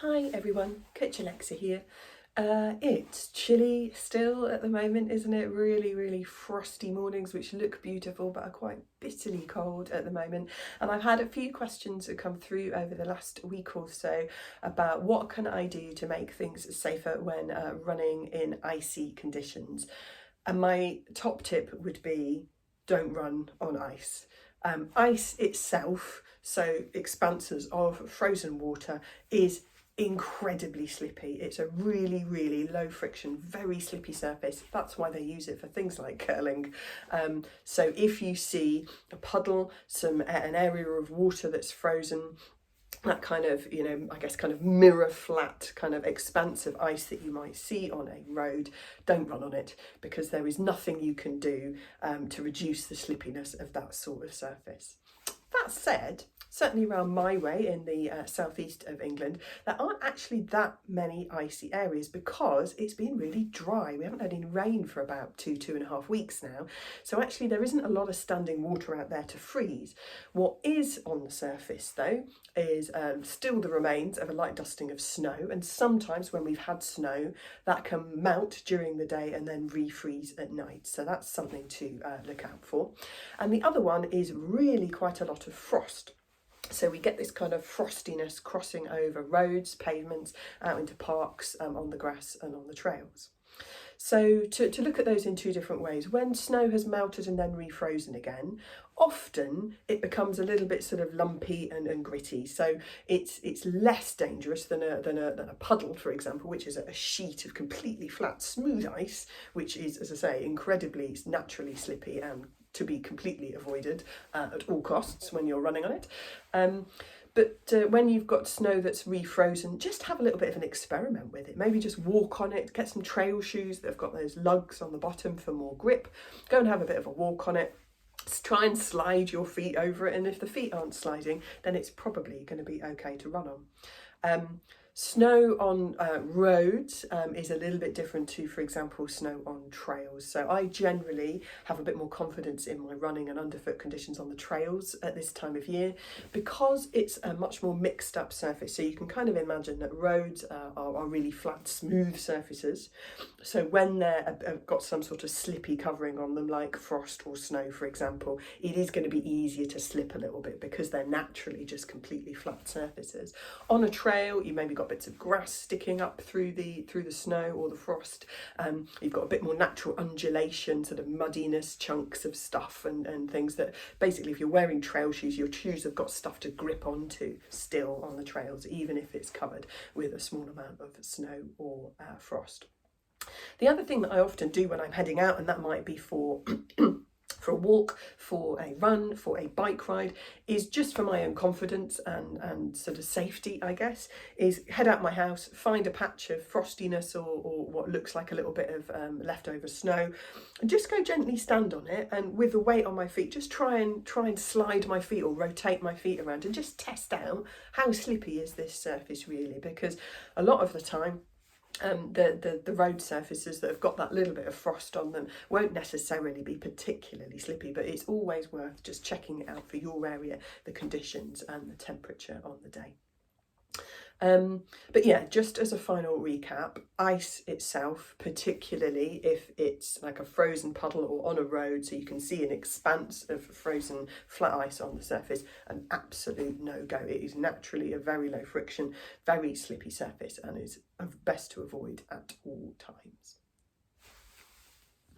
Hi everyone, Coach Alexa here. It's chilly still at the moment, isn't it? Really frosty mornings which look beautiful but are quite bitterly cold at the moment. And I've had a few questions that come through over the last week or so about what can I do to make things safer when running in icy conditions. And my top tip would be don't run on ice. Ice itself, so expanses of frozen water, is incredibly slippy. It's a really low friction, very slippy surface. That's why they use it for things like curling. So if you see a puddle, an area of water that's frozen, that kind of, I guess kind of mirror flat kind of expanse of ice that you might see on a road, don't run on it, because there is nothing you can do to reduce the slippiness of that sort of surface. That said, certainly around my way in the southeast of England, there aren't actually that many icy areas because it's been really dry. We haven't had any rain for about 2.5 weeks now. So actually there isn't a lot of standing water out there to freeze. What is on the surface though is still the remains of a light dusting of snow. And sometimes when we've had snow, that can melt during the day and then refreeze at night. So that's something to look out for. And the other one is really quite a lot of frost. So we get this kind of frostiness crossing over roads, pavements, out into parks, on the grass and on the trails. So to look at those in two different ways, when snow has melted and then refrozen again, often it becomes a little bit sort of lumpy and gritty. So it's less dangerous than a puddle, for example, which is a sheet of completely flat, smooth ice, which is, as I say, incredibly naturally slippy and to be completely avoided at all costs when you're running on it. But when you've got snow that's refrozen, just have a little bit of an experiment with it. Maybe just walk on it, get some trail shoes that have got those lugs on the bottom for more grip. Go and have a bit of a walk on it. Try and slide your feet over it, and if the feet aren't sliding, then it's probably going to be okay to run on. Snow on roads is a little bit different to, for example, snow on trails. So I generally have a bit more confidence in my running and underfoot conditions on the trails at this time of year because it's a much more mixed up surface. So you can kind of imagine that roads are really flat, smooth surfaces. So when they've got some sort of slippy covering on them, like frost or snow, for example, it is going to be easier to slip a little bit because they're naturally just completely flat surfaces. On a trail, you maybe got bits of grass sticking up through the snow or the frost. You've got a bit more natural undulation, sort of muddiness, chunks of stuff and things that basically, if you're wearing trail shoes, your shoes have got stuff to grip onto still on the trails, even if it's covered with a small amount of snow or frost. The other thing that I often do when I'm heading out, and that might be for for a walk, for a run, for a bike ride, is just for my own confidence and sort of safety, I guess, is head out my house, find a patch of frostiness or what looks like a little bit of leftover snow, and just go gently stand on it, and with the weight on my feet, just try and slide my feet or rotate my feet around and just test out how slippy is this surface really, because a lot of the time the road surfaces that have got that little bit of frost on them won't necessarily be particularly slippy, but it's always worth just checking it out for your area, the conditions and the temperature on the day. But yeah, just as a final recap, ice itself, particularly if it's like a frozen puddle or on a road, so you can see an expanse of frozen flat ice on the surface, an absolute no-go. It is naturally a very low friction, very slippy surface and is best to avoid at all times.